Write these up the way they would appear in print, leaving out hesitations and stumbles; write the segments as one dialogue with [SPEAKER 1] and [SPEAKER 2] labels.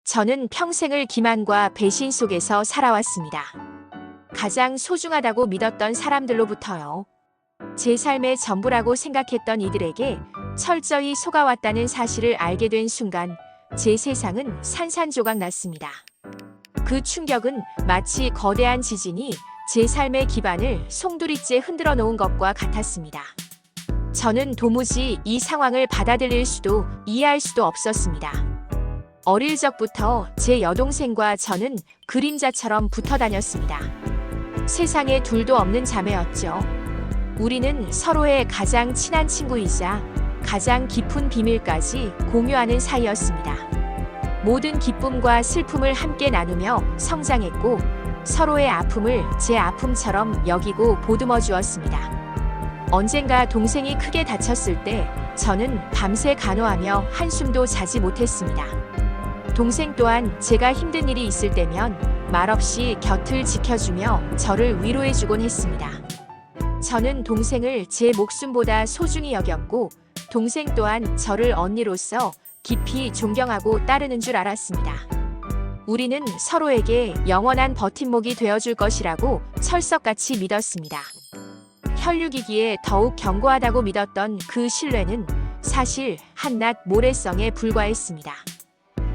[SPEAKER 1] 저는 평생을 기만과 배신 속에서 살아왔습니다. 가장 소중하다고 믿었던 사람들로부터요. 제 삶의 전부라고 생각했던 이들에게 철저히 속아왔다는 사실을 알게 된 순간 제 세상은 산산조각 났습니다. 그 충격은 마치 거대한 지진이 제 삶의 기반을 송두리째 흔들어 놓은 것과 같았습니다. 저는 도무지 이 상황을 받아들일 수도 이해할 수도 없었습니다. 어릴 적부터 제 여동생과 저는 그림자처럼 붙어 다녔습니다. 세상에 둘도 없는 자매였죠. 우리는 서로의 가장 친한 친구이자 가장 깊은 비밀까지 공유하는 사이였습니다. 모든 기쁨과 슬픔을 함께 나누며 성장했고 서로의 아픔을 제 아픔처럼 여기고 보듬어 주었습니다. 언젠가 동생이 크게 다쳤을 때 저는 밤새 간호하며 한숨도 자지 못했습니다. 동생 또한 제가 힘든 일이 있을 때면 말없이 곁을 지켜주며 저를 위로해주곤 했습니다. 저는 동생을 제 목숨보다 소중히 여겼고 동생 또한 저를 언니로서 깊이 존경하고 따르는 줄 알았습니다. 우리는 서로에게 영원한 버팀목이 되어줄 것이라고 철석같이 믿었습니다. 혈육이기에 더욱 견고하다고 믿었던 그 신뢰는 사실 한낱 모래성에 불과했습니다.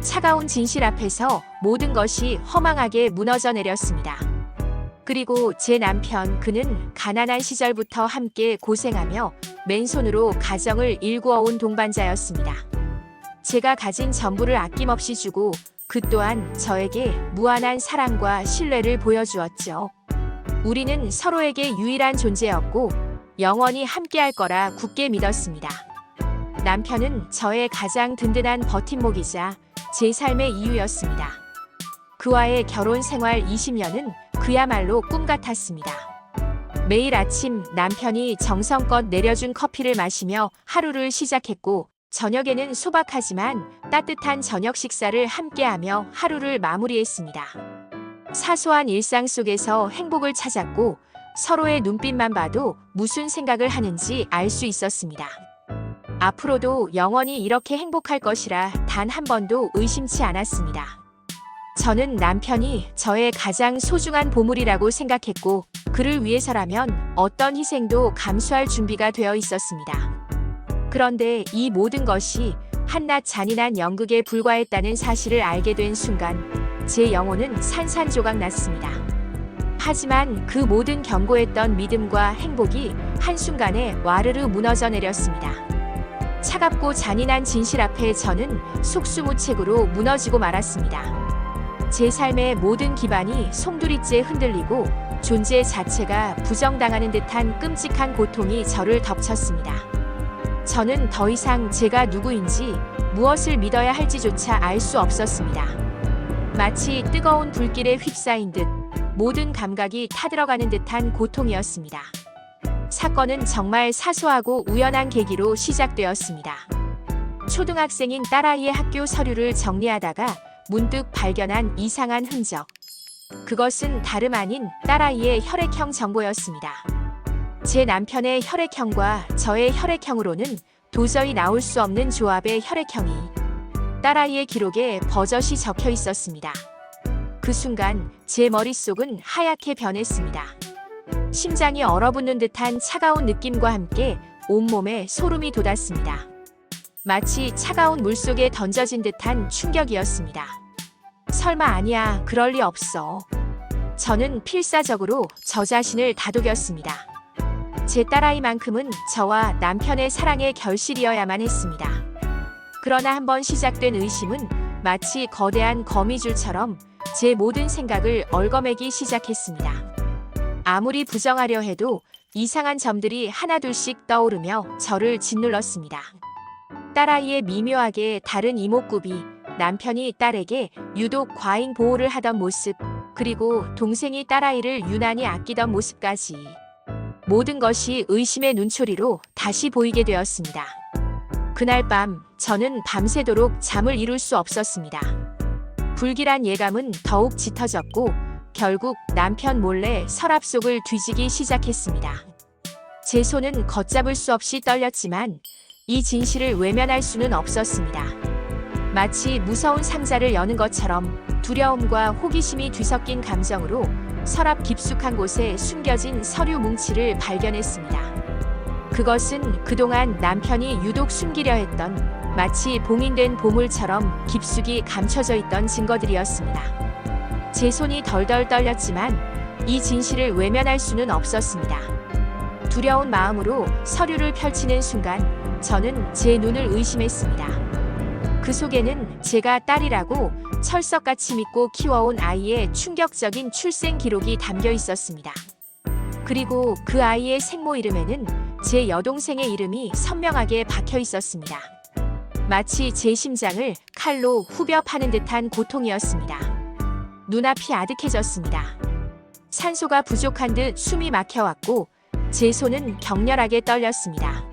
[SPEAKER 1] 차가운 진실 앞에서 모든 것이 허망하게 무너져 내렸습니다. 그리고 제 남편, 그는 가난한 시절부터 함께 고생하며 맨손으로 가정을 일구어온 동반자였습니다. 제가 가진 전부를 아낌없이 주고 그 또한 저에게 무한한 사랑과 신뢰를 보여주었죠. 우리는 서로에게 유일한 존재였고 영원히 함께할 거라 굳게 믿었습니다. 남편은 저의 가장 든든한 버팀목이자 제 삶의 이유였습니다. 그와의 결혼 생활 20년은 그야말로 꿈 같았습니다. 매일 아침 남편이 정성껏 내려준 커피를 마시며 하루를 시작했고 저녁에는 소박하지만 따뜻한 저녁 식사를 함께하며 하루를 마무리했습니다. 사소한 일상 속에서 행복을 찾았고 서로의 눈빛만 봐도 무슨 생각을 하는지 알 수 있었습니다. 앞으로도 영원히 이렇게 행복할 것이라 단 한 번도 의심치 않았습니다. 저는 남편이 저의 가장 소중한 보물이라고 생각했고 그를 위해서라면 어떤 희생도 감수할 준비가 되어 있었습니다. 그런데 이 모든 것이 한낱 잔인한 연극에 불과했다는 사실을 알게 된 순간 제 영혼은 산산조각 났습니다. 하지만 그 모든 견고했던 믿음과 행복이 한순간에 와르르 무너져 내렸습니다. 차갑고 잔인한 진실 앞에 저는 속수무책으로 무너지고 말았습니다. 제 삶의 모든 기반이 송두리째 흔들리고 존재 자체가 부정당하는 듯한 끔찍한 고통이 저를 덮쳤습니다. 저는 더 이상 제가 누구인지 무엇을 믿어야 할지조차 알 수 없었습니다. 마치 뜨거운 불길에 휩싸인 듯 모든 감각이 타들어가는 듯한 고통이었습니다. 사건은 정말 사소하고 우연한 계기로 시작되었습니다. 초등학생인 딸아이의 학교 서류를 정리하다가 문득 발견한 이상한 흔적. 그것은 다름 아닌 딸아이의 혈액형 정보였습니다. 제 남편의 혈액형과 저의 혈액형으로는 도저히 나올 수 없는 조합의 혈액형이 딸아이의 기록에 버젓이 적혀 있었습니다. 그 순간 제 머릿속은 하얗게 변했습니다. 심장이 얼어붙는 듯한 차가운 느낌과 함께 온몸에 소름이 돋았습니다. 마치 차가운 물속에 던져진 듯한 충격이었습니다. 설마 아니야, 그럴 리 없어. 저는 필사적으로 저 자신을 다독였습니다. 제 딸아이만큼은 저와 남편의 사랑의 결실이어야만 했습니다. 그러나 한번 시작된 의심은 마치 거대한 거미줄처럼 제 모든 생각을 얽어매기 시작했습니다. 아무리 부정하려 해도 이상한 점들이 하나둘씩 떠오르며 저를 짓눌렀습니다. 딸아이의 미묘하게 다른 이목구비, 남편이 딸에게 유독 과잉 보호를 하던 모습, 그리고 동생이 딸아이를 유난히 아끼던 모습까지 모든 것이 의심의 눈초리로 다시 보이게 되었습니다. 그날 밤 저는 밤새도록 잠을 이룰 수 없었습니다. 불길한 예감은 더욱 짙어졌고 결국 남편 몰래 서랍 속을 뒤지기 시작했습니다. 제 손은 걷잡을 수 없이 떨렸지만 이 진실을 외면할 수는 없었습니다. 마치 무서운 상자를 여는 것처럼 두려움과 호기심이 뒤섞인 감정으로 서랍 깊숙한 곳에 숨겨진 서류 뭉치를 발견했습니다. 그것은 그동안 남편이 유독 숨기려 했던 마치 봉인된 보물처럼 깊숙이 감춰져 있던 증거들이었습니다. 제 손이 덜덜 떨렸지만 이 진실을 외면할 수는 없었습니다. 두려운 마음으로 서류를 펼치는 순간 저는 제 눈을 의심했습니다. 그 속에는 제가 딸이라고 철석같이 믿고 키워온 아이의 충격적인 출생 기록이 담겨 있었습니다. 그리고 그 아이의 생모 이름에는 제 여동생의 이름이 선명하게 박혀 있었습니다. 마치 제 심장을 칼로 후벼 파는 듯한 고통이었습니다. 눈앞이 아득해졌습니다. 산소가 부족한 듯 숨이 막혀왔고 제 손은 격렬하게 떨렸습니다.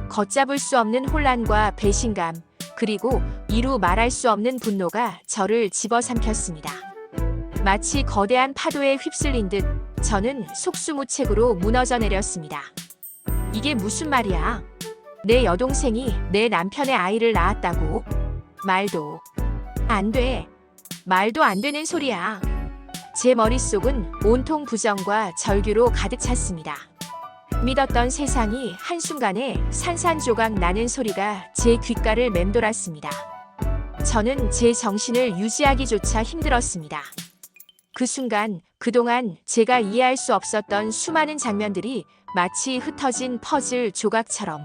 [SPEAKER 1] 걷잡을 수 없는 혼란과 배신감, 그리고 이루 말할 수 없는 분노가 저를 집어삼켰습니다. 마치 거대한 파도에 휩쓸린 듯 저는 속수무책으로 무너져 내렸습니다. 이게 무슨 말이야? 내 여동생이 내 남편의 아이를 낳았다고? 말도 안 돼. 말도 안 되는 소리야. 제 머릿속은 온통 부정과 절규로 가득 찼습니다. 믿었던 세상이 한순간에 산산조각 나는 소리가 제 귓가를 맴돌았습니다. 저는 제 정신을 유지하기조차 힘들었습니다. 그 순간 그동안 제가 이해할 수 없었던 수많은 장면들이 마치 흩어진 퍼즐 조각처럼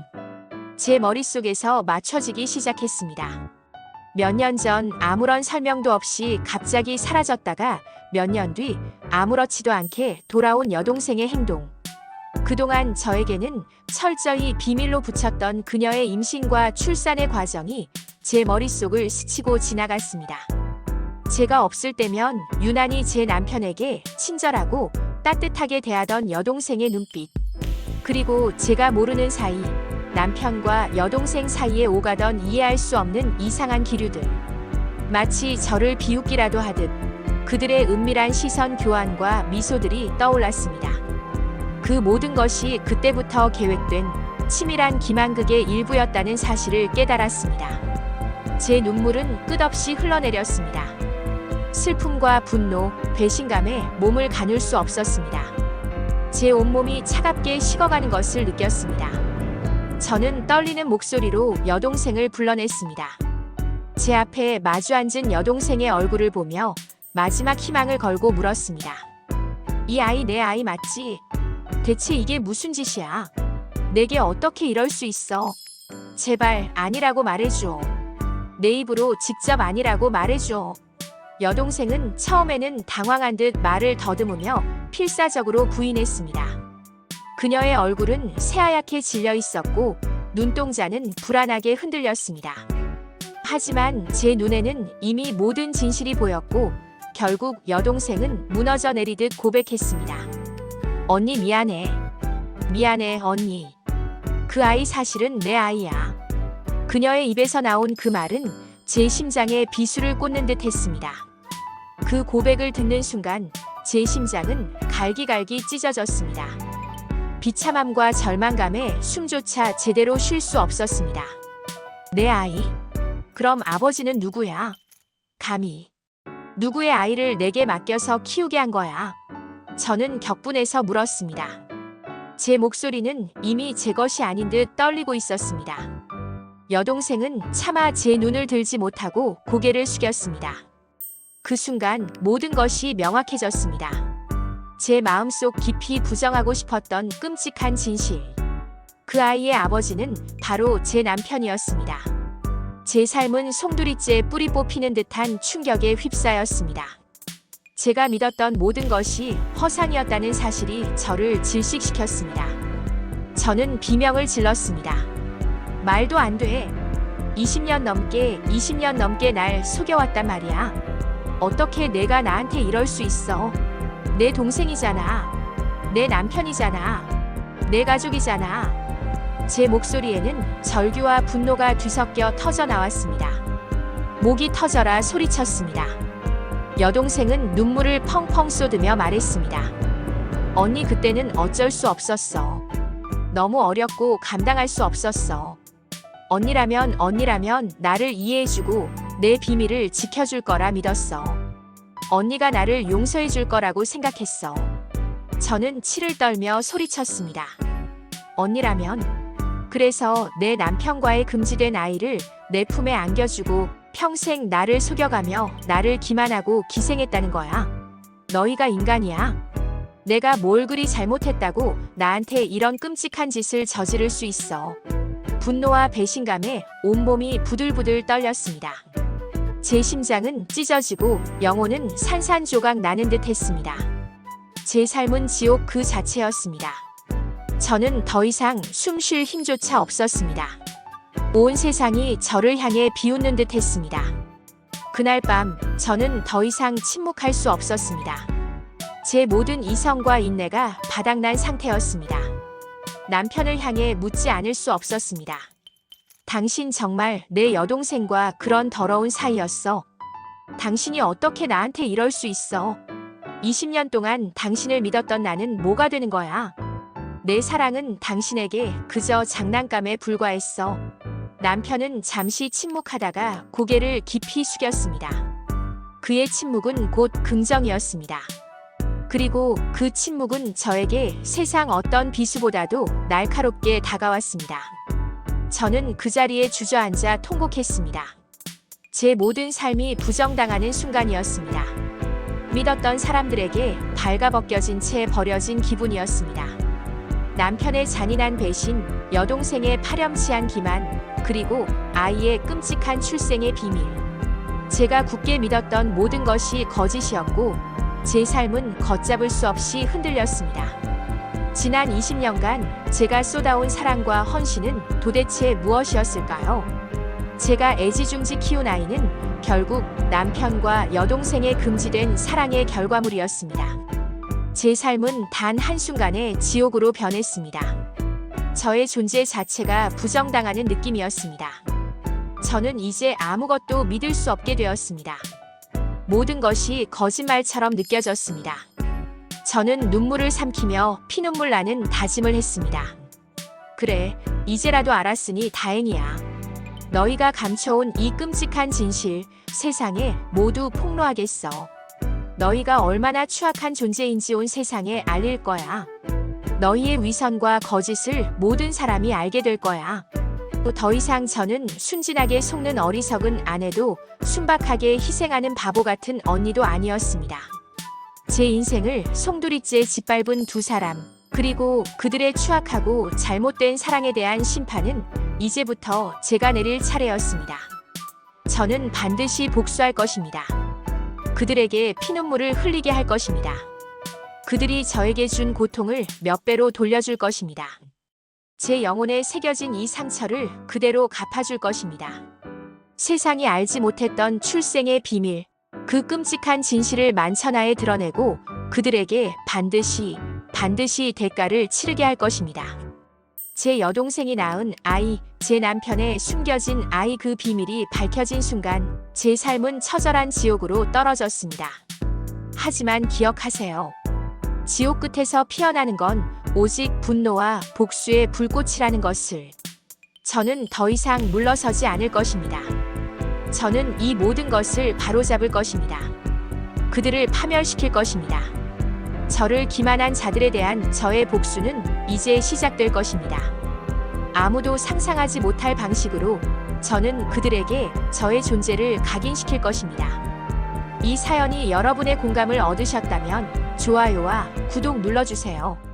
[SPEAKER 1] 제 머릿속에서 맞춰지기 시작했습니다. 몇 년 전 아무런 설명도 없이 갑자기 사라졌다가 몇 년 뒤 아무렇지도 않게 돌아온 여동생의 행동. 그동안 저에게는 철저히 비밀로 붙였던 그녀의 임신과 출산의 과정이 제 머릿속을 스치고 지나갔습니다. 제가 없을 때면 유난히 제 남편에게 친절하고 따뜻하게 대하던 여동생의 눈빛. 그리고 제가 모르는 사이 남편과 여동생 사이에 오가던 이해할 수 없는 이상한 기류들. 마치 저를 비웃기라도 하듯 그들의 은밀한 시선 교환과 미소들이 떠올랐습니다. 그 모든 것이 그때부터 계획된 치밀한 기만극의 일부였다는 사실을 깨달았습니다. 제 눈물은 끝없이 흘러내렸습니다. 슬픔과 분노, 배신감에 몸을 가눌 수 없었습니다. 제 온몸이 차갑게 식어가는 것을 느꼈습니다. 저는 떨리는 목소리로 여동생을 불러냈습니다. 제 앞에 마주 앉은 여동생의 얼굴을 보며 마지막 희망을 걸고 물었습니다. 이 아이 내 아이 맞지? 대체 이게 무슨 짓이야? 내게 어떻게 이럴 수 있어? 제발 아니라고 말해줘. 내 입으로 직접 아니라고 말해줘. 여동생은 처음에는 당황한 듯 말을 더듬으며 필사적으로 부인했습니다. 그녀의 얼굴은 새하얗게 질려 있었고 눈동자는 불안하게 흔들렸습니다. 하지만 제 눈에는 이미 모든 진실이 보였고 결국 여동생은 무너져 내리듯 고백했습니다. 언니 미안해. 미안해 언니. 그 아이 사실은 내 아이야. 그녀의 입에서 나온 그 말은 제 심장에 비수를 꽂는 듯 했습니다. 그 고백을 듣는 순간 제 심장은 갈기갈기 찢어졌습니다. 비참함과 절망감에 숨조차 제대로 쉴 수 없었습니다. 내 아이? 그럼 아버지는 누구야? 감히 누구의 아이를 내게 맡겨서 키우게 한 거야? 저는 격분해서 물었습니다. 제 목소리는 이미 제 것이 아닌 듯 떨리고 있었습니다. 여동생은 차마 제 눈을 들지 못하고 고개를 숙였습니다. 그 순간 모든 것이 명확해졌습니다. 제 마음속 깊이 부정하고 싶었던 끔찍한 진실. 그 아이의 아버지는 바로 제 남편이었습니다. 제 삶은 송두리째 뿌리 뽑히는 듯한 충격에 휩싸였습니다. 제가 믿었던 모든 것이 허상이었다는 사실이 저를 질식시켰습니다. 저는 비명을 질렀습니다. 말도 안 돼. 20년 넘게 날 속여왔단 말이야. 어떻게 내가 나한테 이럴 수 있어? 내 동생이잖아. 내 남편이잖아. 내 가족이잖아. 제 목소리에는 절규와 분노가 뒤섞여 터져 나왔습니다. 목이 터져라 소리쳤습니다. 여동생은 눈물을 펑펑 쏟으며 말했습니다. 언니 그때는 어쩔 수 없었어. 너무 어렸고 감당할 수 없었어. 언니라면 나를 이해해주고 내 비밀을 지켜줄 거라 믿었어. 언니가 나를 용서해줄 거라고 생각했어. 저는 치를 떨며 소리쳤습니다. 언니라면? 그래서 내 남편과의 금지된 아이를 내 품에 안겨주고 평생 나를 속여가며 나를 기만하고 기생했다는 거야. 너희가 인간이야? 내가 뭘 그리 잘못했다고 나한테 이런 끔찍한 짓을 저지를 수 있어. 분노와 배신감에 온몸이 부들부들 떨렸습니다. 제 심장은 찢어지고 영혼은 산산조각 나는 듯 했습니다. 제 삶은 지옥 그 자체였습니다. 저는 더 이상 숨 쉴 힘조차 없었습니다. 온 세상이 저를 향해 비웃는 듯 했습니다. 그날 밤 저는 더 이상 침묵할 수 없었습니다. 제 모든 이성과 인내가 바닥난 상태였습니다. 남편을 향해 묻지 않을 수 없었습니다. 당신 정말 내 여동생과 그런 더러운 사이였어. 당신이 어떻게 나한테 이럴 수 있어? 20년 동안 당신을 믿었던 나는 뭐가 되는 거야? 내 사랑은 당신에게 그저 장난감에 불과했어. 남편은 잠시 침묵하다가 고개를 깊이 숙였습니다. 그의 침묵은 곧 긍정이었습니다. 그리고 그 침묵은 저에게 세상 어떤 비수보다도 날카롭게 다가왔습니다. 저는 그 자리에 주저앉아 통곡했습니다. 제 모든 삶이 부정당하는 순간이었습니다. 믿었던 사람들에게 발가벗겨진 채 버려진 기분이었습니다. 남편의 잔인한 배신, 여동생의 파렴치한 기만, 그리고 아이의 끔찍한 출생의 비밀. 제가 굳게 믿었던 모든 것이 거짓이었고 제 삶은 걷잡을 수 없이 흔들렸습니다. 지난 20년간 제가 쏟아온 사랑과 헌신은 도대체 무엇이었을까요? 제가 애지중지 키운 아이는 결국 남편과 여동생의 금지된 사랑의 결과물이었습니다. 제 삶은 단 한순간에 지옥으로 변했습니다. 저의 존재 자체가 부정당하는 느낌이었습니다. 저는 이제 아무것도 믿을 수 없게 되었습니다. 모든 것이 거짓말처럼 느껴졌습니다. 저는 눈물을 삼키며 피눈물 나는 다짐을 했습니다. 그래, 이제라도 알았으니 다행이야. 너희가 감춰온 이 끔찍한 진실, 세상에 모두 폭로하겠어. 너희가 얼마나 추악한 존재인지 온 세상에 알릴 거야. 너희의 위선과 거짓을 모든 사람이 알게 될 거야. 더 이상 저는 순진하게 속는 어리석은 아내도 순박하게 희생하는 바보 같은 언니도 아니었습니다. 제 인생을 송두리째 짓밟은 두 사람, 그리고 그들의 추악하고 잘못된 사랑에 대한 심판은 이제부터 제가 내릴 차례였습니다. 저는 반드시 복수할 것입니다. 그들에게 피눈물을 흘리게 할 것입니다. 그들이 저에게 준 고통을 몇 배로 돌려줄 것입니다. 제 영혼에 새겨진 이 상처를 그대로 갚아줄 것입니다. 세상이 알지 못했던 출생의 비밀, 그 끔찍한 진실을 만천하에 드러내고 그들에게 반드시 대가를 치르게 할 것입니다. 제 여동생이 낳은 아이, 제 남편의 숨겨진 아이 그 비밀이 밝혀진 순간 제 삶은 처절한 지옥으로 떨어졌습니다. 하지만 기억하세요. 지옥 끝에서 피어나는 건 오직 분노와 복수의 불꽃이라는 것을. 저는 더 이상 물러서지 않을 것입니다. 저는 이 모든 것을 바로잡을 것입니다. 그들을 파멸시킬 것입니다. 저를 기만한 자들에 대한 저의 복수는 이제 시작될 것입니다. 아무도 상상하지 못할 방식으로 저는 그들에게 저의 존재를 각인시킬 것입니다. 이 사연이 여러분의 공감을 얻으셨다면 좋아요와 구독 눌러주세요.